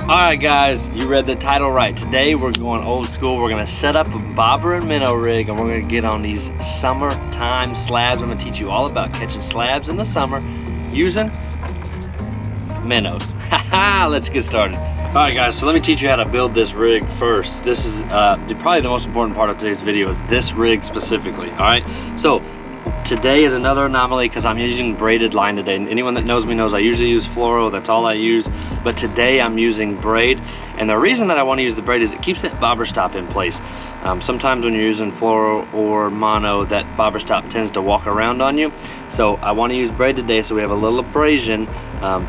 All right, guys, you read the title right. Today we're going old school. We're gonna set up a bobber and minnow rig, and we're gonna get on these summertime slabs. I'm gonna teach you all about catching slabs in the summer using minnows. Haha, let's get started. All right, guys, so let me teach you how to build this rig first. This is probably the most important part of today's video is this rig specifically, all right? So today is another anomaly because I'm using braided line today. And anyone that knows me knows I usually use fluoro, that's all I use. But today I'm using braid. And the reason that I want to use the braid is it keeps that bobber stop in place. Sometimes when you're using fluoro or mono, that bobber stop tends to walk around on you. So I want to use braid today so we have a little abrasion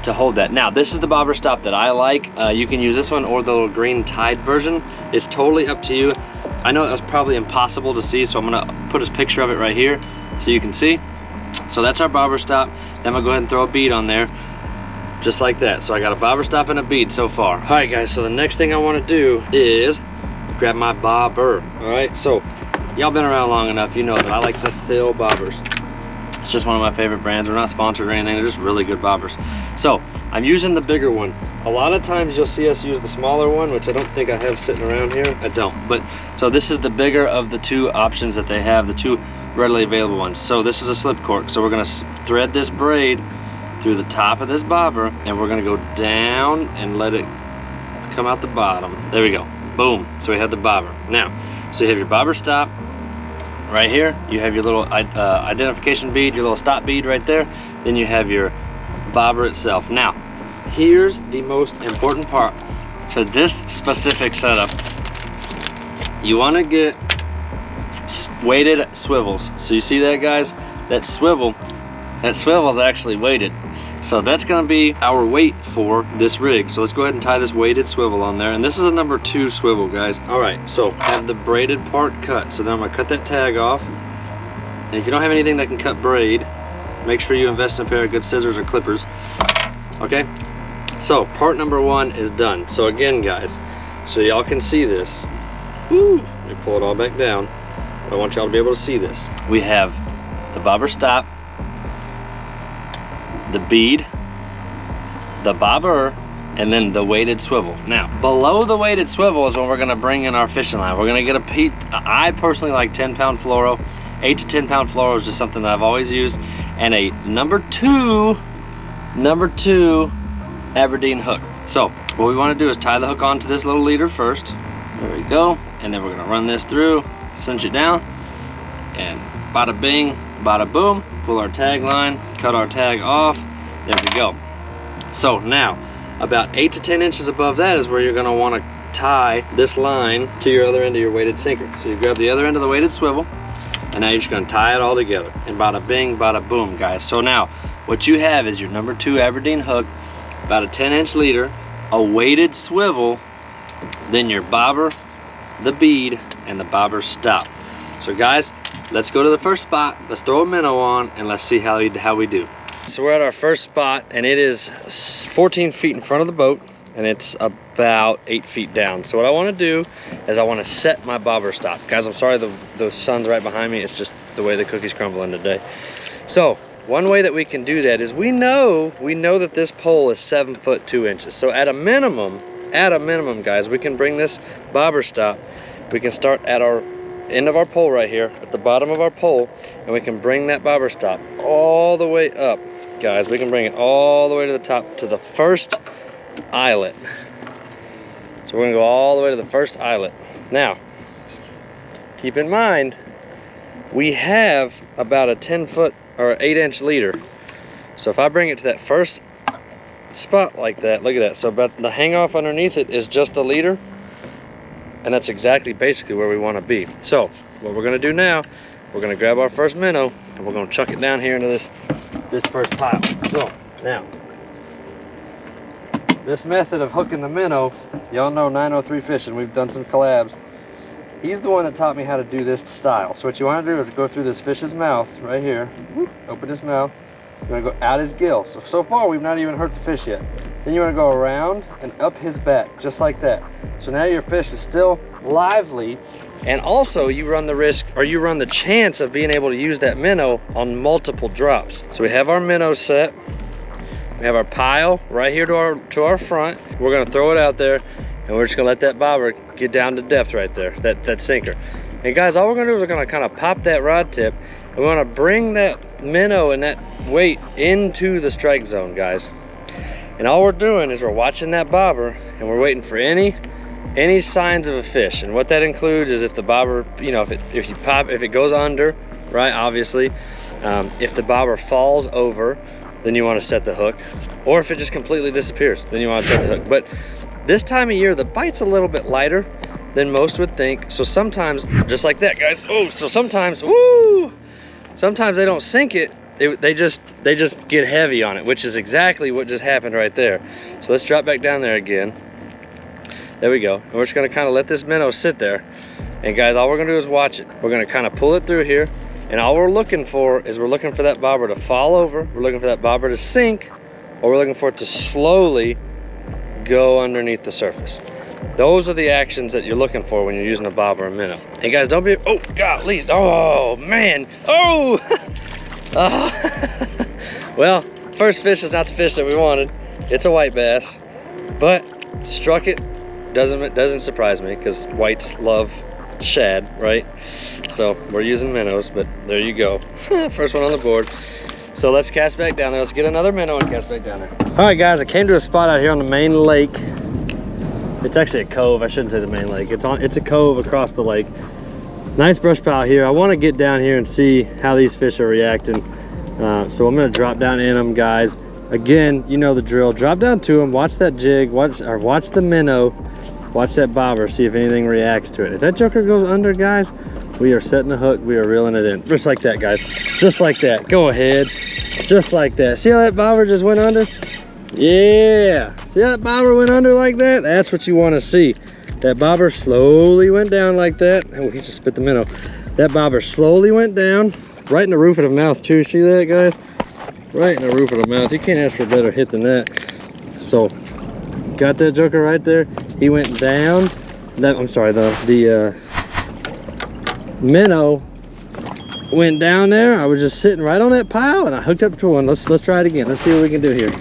to hold that. Now, this is the bobber stop that I like. You can use this one or the little green tied version. It's totally up to you. I know that was probably impossible to see, so I'm gonna put a picture of it right here so you can see. So that's our bobber stop. Then I'm gonna go ahead and throw a bead on there, just like that. So I got a bobber stop and a bead so far. All right, guys, so the next thing I wanna do is grab my bobber, all right? So y'all been around long enough, you know that I like the Thill bobbers. It's just one of my favorite brands. We're not sponsored or anything, they're just really good bobbers. So I'm using the bigger one. A lot of times you'll see us use the smaller one, which I don't think I have sitting around here. I don't, but so this is the bigger of the two options that they have, the two readily available ones. So this is a slip cork. So we're gonna thread this braid through the top of this bobber, and we're gonna go down and let it come out the bottom. There we go, boom. So we have the bobber. Now, so you have your bobber stop right here. You have your little identification bead, your little stop bead right there. Then you have your bobber itself. Now, here's the most important part to this specific setup. You want to get weighted swivels. So you see that, guys? That swivel is actually weighted. So that's going to be our weight for this rig. So let's go ahead and tie this weighted swivel on there. And this is a number 2 swivel, guys. All right, so have the braided part cut. So then I'm going to cut that tag off. And if you don't have anything that can cut braid, make sure you invest in a pair of good scissors or clippers. Okay, so part number 1 is done. So again, guys, so y'all can see this. Woo! Let me pull it all back down. I want y'all to be able to see this. We have the bobber stop, the bead, the bobber, and then the weighted swivel. Now, below the weighted swivel is when we're gonna bring in our fishing line. We're gonna get I personally like 10-pound fluoro. 8 to 10-pound fluoro is just something that I've always used. And a number two Aberdeen hook. So what we wanna do is tie the hook onto this little leader first. There we go. And then we're gonna run this through, cinch it down, and bada bing, bada boom, pull our tag line, cut our tag off, there we go. So now, about 8 to 10 inches above that is where you're gonna wanna tie this line to your other end of your weighted sinker. So you grab the other end of the weighted swivel, and now you're just gonna tie it all together, and bada bing, bada boom, guys. So now, what you have is your number 2 Aberdeen hook, about a 10-inch leader, a weighted swivel, then your bobber, the bead, and the bobber stop. So guys, let's go to the first spot, let's throw a minnow on, and let's see how we do. So we're at our first spot, and it is 14 feet in front of the boat, and it's about 8 feet down. So what I want to do is I want to set my bobber stop. Guys, I'm sorry the sun's right behind me, it's just the way the cookie's crumbling today. So one way that we can do that is we know that this pole is 7 foot 2 inches. So at a minimum, guys, we can bring this bobber stop, we can start at our end of our pole right here, at the bottom of our pole, and we can bring that bobber stop all the way up, guys. We can bring it all the way to the top, to the first eyelet. So we're gonna go all the way to the first eyelet. Now, keep in mind, we have about a 10 foot or 8-inch leader. So if I bring it to that first spot like that, look at that. So about the hang off underneath it is just the leader, and that's exactly basically where we want to be. So what we're going to do now, we're going to grab our first minnow and we're going to chuck it down here into this first pile. So now, this method of hooking the minnow, y'all know 903 Fishing, we've done some collabs. He's the one that taught me how to do this style. So what you want to do is go through this fish's mouth right here, open his mouth, you're going to go out his gill. So far we've not even hurt the fish yet. Then you want to go around and up his back, just like that. So now your fish is still lively, and also you run the risk, or you run the chance of being able to use that minnow on multiple drops. So we have our minnow set. We have our pile right here to our front. We're gonna throw it out there, and we're just gonna let that bobber get down to depth right there, that sinker. And guys, all we're gonna do is we're gonna kind of pop that rod tip, and we wanna bring that minnow and that weight into the strike zone, guys. And all we're doing is we're watching that bobber, and we're waiting for any signs of a fish. And what that includes is if the bobber, you know, if it goes under, right, obviously, if the bobber falls over, then you want to set the hook, or if it just completely disappears, then you want to set the hook. But this time of year, the bite's a little bit lighter than most would think. So sometimes, just like that, guys. Oh, so sometimes, woo! Sometimes they don't sink it. They just get heavy on it, which is exactly what just happened right there. So let's drop back down there again. There we go. And we're just gonna kind of let this minnow sit there. And guys, all we're gonna do is watch it. We're gonna kind of pull it through here. And all we're looking for is we're looking for that bobber to fall over, we're looking for that bobber to sink, or we're looking for it to slowly go underneath the surface. Those are the actions that you're looking for when you're using a bobber or minnow. And guys, don't be, oh golly, oh man, oh! Well, first fish is not the fish that we wanted. It's a white bass, but struck it. Doesn't surprise me, because whites love shad, right? So we're using minnows, but there you go. First one on the board. So let's cast back down there. Let's get another minnow and cast back down there. All right, guys, I came to a spot out here on the main lake. It's actually a cove. I shouldn't say the main lake. It's a cove across the lake. Nice brush pile here. I want to get down here and see how these fish are reacting. So I'm going to drop down in them, guys. Again, you know the drill. Drop down to them. Watch that jig. Watch the minnow. Watch that bobber, see if anything reacts to it. If that joker goes under, guys, we are setting the hook, we are reeling it in. Just like that, guys. Just like that. Go ahead. Just like that. See how that bobber just went under? Yeah. See how that bobber went under like that? That's what you want to see. That bobber slowly went down like that. Oh, he just spit the minnow. That bobber slowly went down, right in the roof of the mouth too. See that, guys? Right in the roof of the mouth. You can't ask for a better hit than that. So, got that joker right there. He went down. I'm sorry, the minnow went down there. I was just sitting right on that pile, and I hooked up to one. Let's try it again. Let's see what we can do here.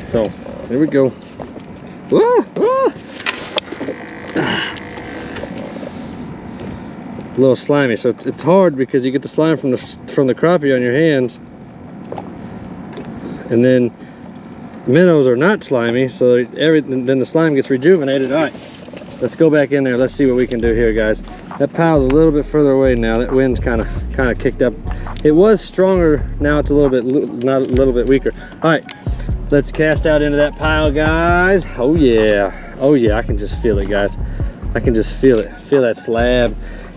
So here we go. Whoa, whoa. A little slimy, so it's hard because you get the slime from the crappie on your hands, and then minnows are not slimy, so then the slime gets rejuvenated. All right, let's go back in there. Let's see what we can do here, guys. That pile's a little bit further away now. That wind's kind of kicked up. It was stronger. Now it's a little bit weaker. All right, let's cast out into that pile, guys. Oh yeah, oh yeah. I can just feel it, guys. I can just feel it. Feel that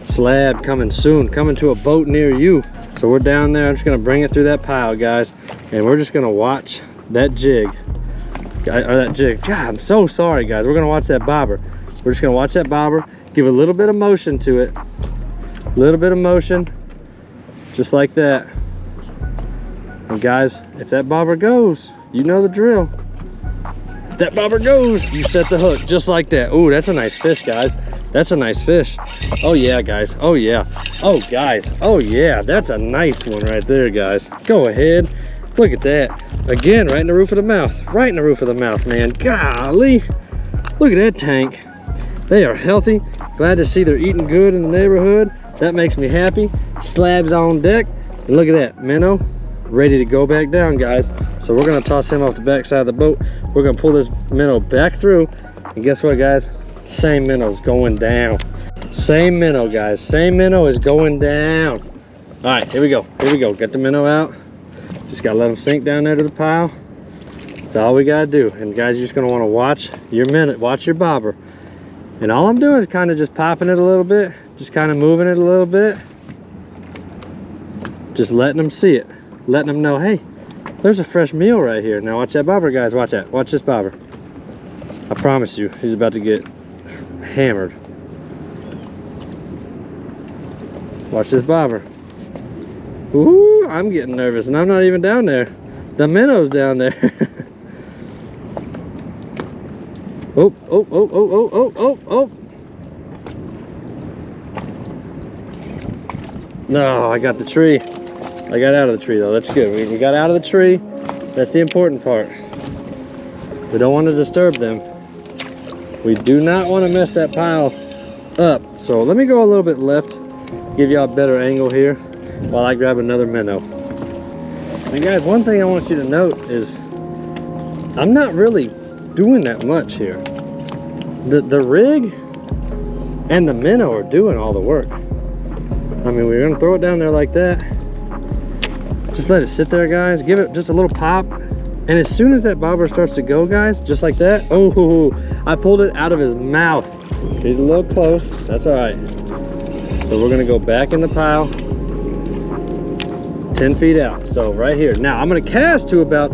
slab coming soon, coming to a boat near you. So we're down there. I'm just gonna bring it through that pile, guys, and we're just gonna watch that jig, or that jig. God, I'm so sorry, guys. We're gonna watch that bobber. We're just gonna watch that bobber, give a little bit of motion to it, a little bit of motion, just like that. And guys, if that bobber goes, you know the drill. If that bobber goes, you set the hook just like that. Oh, that's a nice fish, guys. That's a nice fish. Oh yeah, guys. Oh yeah. Oh guys. Oh yeah. That's a nice one right there, guys. Go ahead. Look at that. Again, right in the roof of the mouth. Right in the roof of the mouth, man. Golly. Look at that tank. They are healthy. Glad to see they're eating good in the neighborhood. That makes me happy. Slabs on deck. And look at that. Minnow ready to go back down, guys. So we're going to toss him off the back side of the boat. We're going to pull this minnow back through. And guess what, guys? Same minnow's going down. Same minnow, guys. Same minnow is going down. All right, here we go. Here we go. Get the minnow out. Just gotta let them sink down there to the pile. That's all we gotta do. And guys, you're just gonna wanna watch your bobber. And all I'm doing is kind of just popping it a little bit, just kind of moving it a little bit. Just letting them see it. Letting them know, hey, there's a fresh meal right here. Now watch that bobber, guys, watch that. Watch this bobber. I promise you, he's about to get hammered. Watch this bobber. Ooh, I'm getting nervous, and I'm not even down there. The minnow's down there. Oh, oh, oh, oh, oh, oh, oh, oh. No, I got the tree. I got out of the tree, though. That's good. We got out of the tree. That's the important part. We don't want to disturb them. We do not want to mess that pile up. So let me go a little bit left, give y'all a better angle here while I grab another minnow. And guys, one thing I want you to note is I'm not really doing that much here. The rig and the minnow are doing all the work. I mean, we're gonna throw it down there like that. Just let it sit there, guys. Give it just a little pop. And as soon as that bobber starts to go, guys, just like that, oh, I pulled it out of his mouth. He's a little close, that's all right. So we're gonna go back in the pile, 10 feet out. So right here. Now I'm gonna cast to about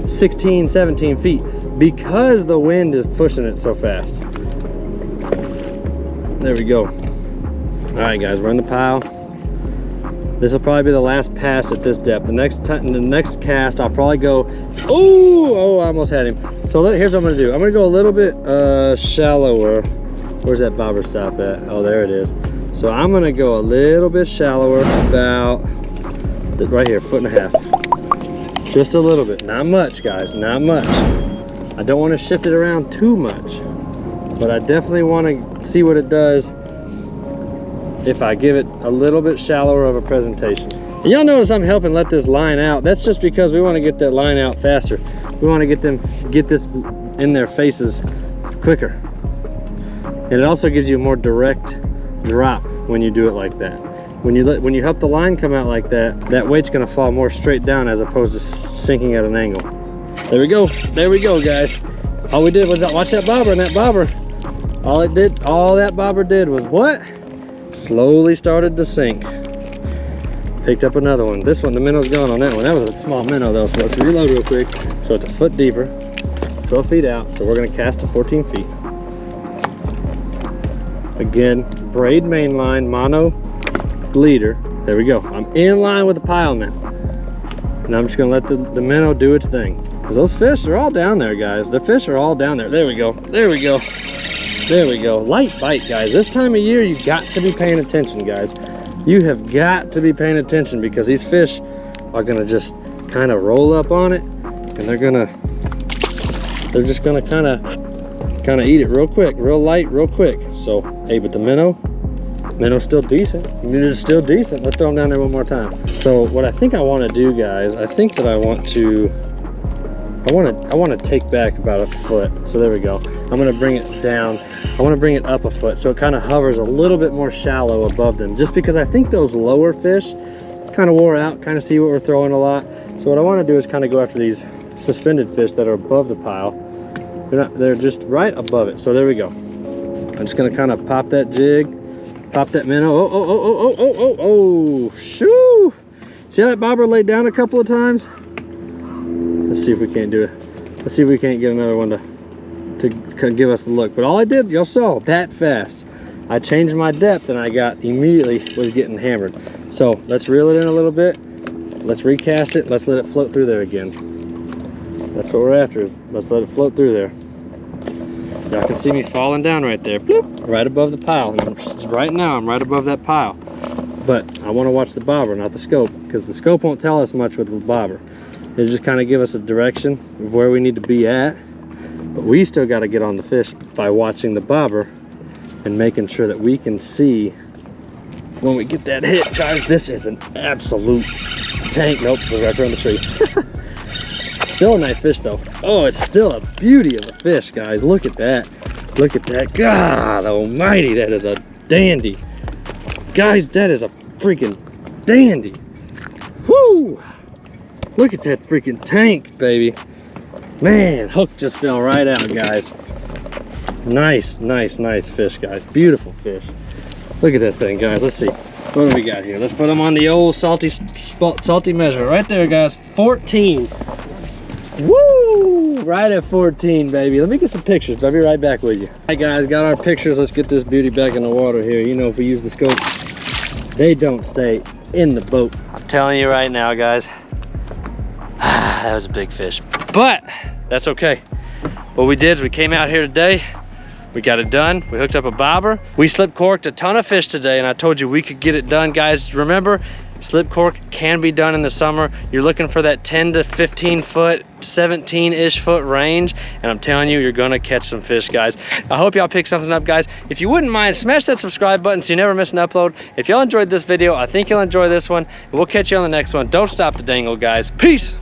16, 17 feet because the wind is pushing it so fast. There we go. All right, guys, we're in the pile. This will probably be the last pass at this depth. The next cast, I'll probably go, oh, I almost had him. So here's what I'm gonna do. I'm gonna go a little bit shallower. Where's that bobber stop at? Oh, there it is. So I'm gonna go a little bit shallower, about right here, 1.5 feet. Just a little bit, not much, guys, not much. I don't wanna shift it around too much, but I definitely wanna see what it does if I give it a little bit shallower of a presentation. And y'all notice I'm helping let this line out. That's just because we want to get that line out faster. We want to get this in their faces quicker. And it also gives you a more direct drop when you do it like that. When you help the line come out like that, that weight's gonna fall more straight down as opposed to sinking at an angle. There we go, guys. All we did was watch that bobber, and that bobber, all that bobber did was what? Slowly started to sink. Picked up another one. This one, the minnow's gone on that one. That was a small minnow though, so let's reload real quick. So it's a foot deeper, 12 feet out. So we're gonna cast to 14 feet. Again, braid main line, mono leader. There we go. I'm in line with the pile now. And I'm just gonna let the minnow do its thing. Because those fish are all down there, guys. The fish are all down there. There we go. There we go. There we go. Light bite, guys. This time of year, you got to be paying attention, guys. You have got to be paying attention because these fish are gonna just kind of roll up on it, and they're just gonna kind of eat it real quick, real light, real quick. So, hey, but the minnow's still decent. Minnow's still decent. Let's throw them down there one more time. So, what I think I want to do, guys, I think that I want to take back about a foot. So there we go. I'm gonna bring it down. I want to bring it up a foot so it kind of hovers a little bit more shallow above them, just because I think those lower fish kind of wore out, kind of see what we're throwing a lot. So what I want to do is kind of go after these suspended fish that are above the pile. They're just right above it. So there we go. I'm just gonna kind of pop that jig, pop that minnow. Oh, shoo! See how that bobber laid down a couple of times? Let's see if we can't do it. Let's see if we can't get another one to give us a look. But all I did, y'all saw, that fast. I changed my depth and I immediately was getting hammered. So let's reel it in a little bit. Let's recast it. Let's let it float through there again. That's what we're after, is let's let it float through there. Y'all can see me falling down right there. Bloop, right above the pile. And right now, I'm right above that pile. But I want to watch the bobber, not the scope, because the scope won't tell us much with the bobber. It'll just kind of give us a direction of where we need to be at. But we still got to get on the fish by watching the bobber and making sure that we can see when we get that hit. Guys, this is an absolute tank. Nope, it was right there on the tree. Still a nice fish though. Oh, it's still a beauty of a fish, guys. Look at that. Look at that. God almighty, that is a dandy. Guys, that is a freaking dandy. Woo! Look at that freaking tank, baby. Man, hook just fell right out, guys. Nice, nice, nice fish, guys. Beautiful fish. Look at that thing, guys. Let's see. What do we got here? Let's put them on the old salty measure. Right there, guys. 14. Woo! Right at 14, baby. Let me get some pictures. I'll be right back with you. All right, guys. Got our pictures. Let's get this beauty back in the water here. You know, if we use the scope, they don't stay in the boat. I'm telling you right now, guys. That was a big fish, but that's okay. What we did is we came out here today, we got it done, we hooked up a bobber, we slip corked a ton of fish today, and I told you we could get it done, guys. Remember, Slip cork can be done in the summer. You're looking for that 10 to 15 foot, 17-ish foot range, and I'm telling you, you're gonna catch some fish, guys. I hope y'all pick something up, guys. If you wouldn't mind, smash that subscribe button so you never miss an upload. If y'all enjoyed this video, I think you'll enjoy this one, and we'll catch you on the next one. Don't stop the dangle, guys. Peace.